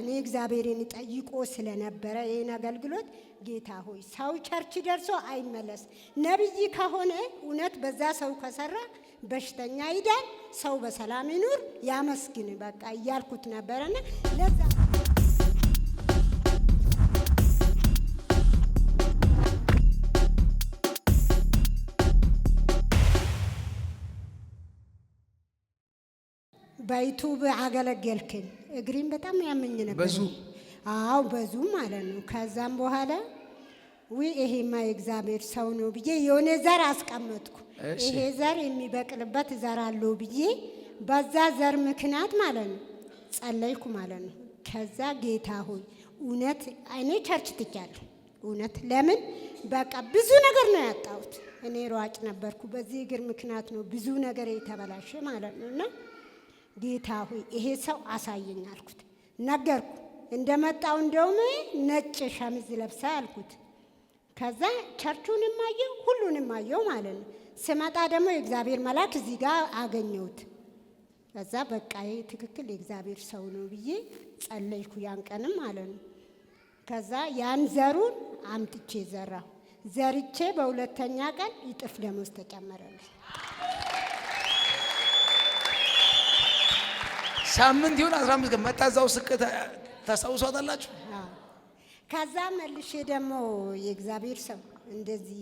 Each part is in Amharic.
እኔ እግዚአብሔርን ጠይቆ ስለነበረ ይሄን አገልግሎት ጌታ ሆይ ሰው ቸርች ደርሶ አይመለስ፣ ነብይ ከሆነ እውነት በዛ ሰው ከሰራ በሽተኛ ይዳን፣ ሰው በሰላም ይኑር፣ ያመስግን በቃ እያልኩት ነበርና ለዛ በዩቲዩብ አገለገልከኝ። እግሪን በጣም ያመኝ ነበር። በዙ አዎ በዙ ማለት ነው። ከዛም በኋላ ይሄማ የእግዚአብሔር ሰው ነው ብዬ የሆነ ዘር አስቀመጥኩ። ይሄ ዘር የሚበቅልበት ዘር አለው ብዬ በዛ ዘር ምክንያት ማለት ነው ጸለይኩ ማለት ነው። ከዛ ጌታ ሆይ እውነት እኔ ቸርች ትቻለሁ። እውነት ለምን በቃ ብዙ ነገር ነው ያጣሁት። እኔ ሯጭ ነበርኩ። በዚህ እግር ምክንያት ነው ብዙ ነገር የተበላሸ ማለት ነውና ጌታ ሆይ ይሄ ሰው አሳየኝ አልኩት። ነገርኩ። እንደመጣው እንደውም ነጭ ሸሚዝ ለብሳ አልኩት። ከዛ ቸርቹንም አየው ሁሉንም አየው ማለት ነው። ስመጣ ደግሞ የእግዚአብሔር መልአክ እዚህ ጋር አገኘሁት። ከዛ በቃ ይሄ ትክክል የእግዚአብሔር ሰው ነው ብዬ ጸለይኩ ያን ቀንም ማለት ነው። ከዛ ያን ዘሩን አምጥቼ ዘራሁ። ዘርቼ በሁለተኛ ቀን ይጥፍ ደሞዝ ተጨመረልኝ። ሳምንት ይሁን 15 ቀን መጣዛው ስቅተ ታስታውሷታላችሁ። ከዛ መልሼ ደግሞ የእግዚአብሔር ሰው እንደዚህ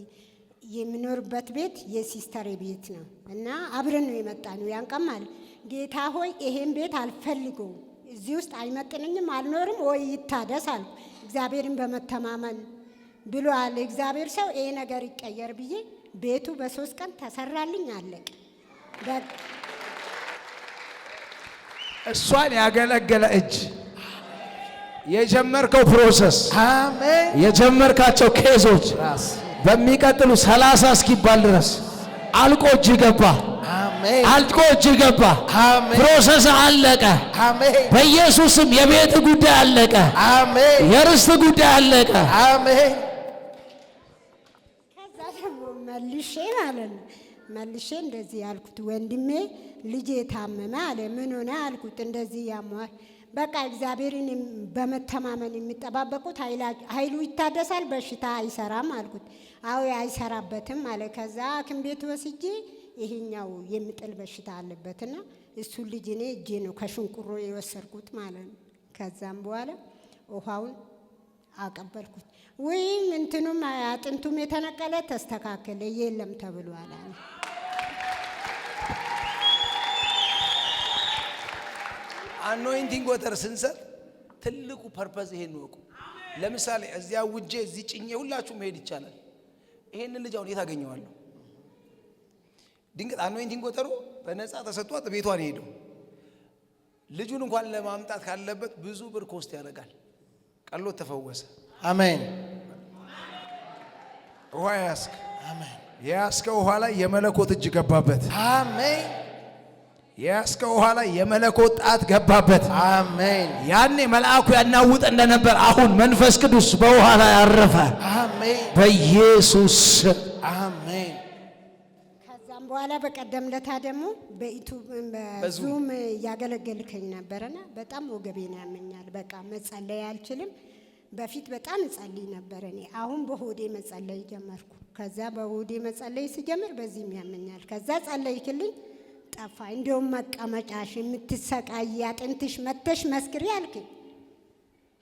የሚኖርበት ቤት የሲስተር ቤት ነው እና አብረን ነው የመጣነው። ያንቀማል ጌታ ሆይ ይሄን ቤት አልፈልገውም፣ እዚህ ውስጥ አይመጥነኝም፣ አልኖርም ወይ ይታደስ አልኩ። እግዚአብሔርን በመተማመን ብሏል እግዚአብሔር ሰው ይሄ ነገር ይቀየር ብዬ ቤቱ በ3 ቀን ተሰራልኝ፣ አለቀ በቃ። እሷን ያገለገለ እጅ የጀመርከው ፕሮሰስ አሜን፣ የጀመርካቸው ኬዞች በሚቀጥሉ 30 እስኪባል ድረስ አልቆ እጅ ገባ። አሜን፣ አልቆ እጅ ገባ። አሜን፣ ፕሮሰስ አለቀ። አሜን፣ በኢየሱስም የቤት ጉዳይ አለቀ። አሜን፣ የርስት ጉዳይ አለቀ። አሜን። ከዛ ደግሞ መልሼ ማለት ነው መልሼ እንደዚህ ያልኩት ወንድሜ ልጄ ታመመ አለ። ምን ሆነ አልኩት። እንደዚህ ያሟል በቃ እግዚአብሔርን በመተማመን የሚጠባበቁት ኃይሉ ይታደሳል፣ በሽታ አይሰራም አልኩት። አዎ አይሰራበትም አለ። ከዛ ሐኪም ቤት ወስጄ ይሄኛው የሚጥል በሽታ አለበትና እሱ ልጅ እኔ እጄ ነው ከሽንቁሮ የወሰድኩት ማለት ነው። ከዛም በኋላ ውሃውን አቀበልኩት። ወይም እንትኑም አጥንቱም የተነቀለ ተስተካከለ የለም ተብሏል አለ። አኖይንቲንግ ወተር ስንሰጥ ትልቁ ፐርፐዝ ይሄን ነው። ለምሳሌ እዚያ ውጄ እዚህ ጭኜ ሁላችሁ መሄድ ይቻላል። ይሄንን ልጅ አሁን የት አገኘዋለሁ? ድንገት አኖይንቲንግ ወተሩ በነፃ ተሰጥቷት ቤቷን ሄደው ልጁን እንኳን ለማምጣት ካለበት ብዙ ብር ኮስት ያደርጋል። ቀሎት ተፈወሰ። አሜን። ውሃ ያስክ አሜን። የያዝከው ውሃ ላይ የመለኮት እጅ ገባበት። አሜን። የያዝከው ውሃ ላይ የመለኮት ጣት ገባበት። አሜን። ያኔ መልአኩ ያናውጥ እንደነበር አሁን መንፈስ ቅዱስ በውሃ ላይ አረፈ። አሜን። በኢየሱስ አሜን። ከዛም በኋላ በቀደም ለታ ደግሞ በዙም ያገለገልከኝ ነበርና በጣም ወገቤን ያመኛል። በቃ መጸለይ አልችልም። በፊት በጣም እጸልይ ነበር እኔ። አሁን በሆዴ መጸለይ ጀመርኩ። ከዛ በሆዴ መጸለይ ሲጀምር በዚህም ያመኛል። ከዛ ጸለይክልኝ ጠፋ። እንደውም መቀመጫሽ የምትሰቃይ አጥንትሽ መተሽ መስክሪ አልከኝ።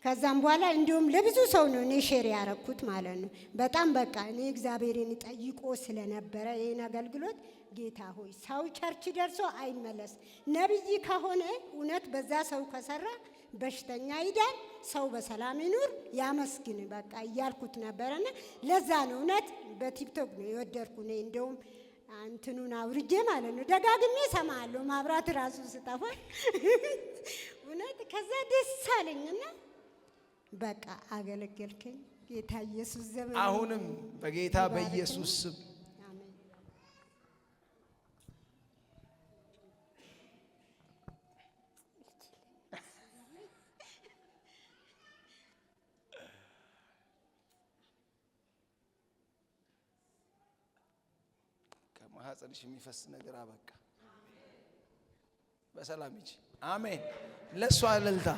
ከዛም በኋላ እንደውም ለብዙ ሰው ነው እኔ ሼር ያረኩት ማለት ነው። በጣም በቃ እኔ እግዚአብሔርን ጠይቆ ስለነበረ ይሄን አገልግሎት ጌታ ሆይ ሰው ቸርች ደርሶ አይመለስ፣ ነብይ ከሆነ እውነት በዛ ሰው ከሰራ በሽተኛ ይዳን፣ ሰው በሰላም ይኑር፣ ያመስግን በቃ እያልኩት ነበርና ለዛ ነው እውነት በቲክቶክ ነው የወደድኩ እኔ እንደውም አንተኑን አውርጄ ማለት ነው ደጋግሜ ሰማለሁ ማብራት ራሱ ስጠፋ እውነት። ከዛ ደስ አለኝና በቃ አገለገልከኝ ጌታ ኢየሱስ ዘመን። አሁንም በጌታ በኢየሱስ ስም አሜን። ከማህፀንሽ የሚፈስ ነገር አበቃ። በሰላም ሂጂ። አሜን። ለሷ እልልታ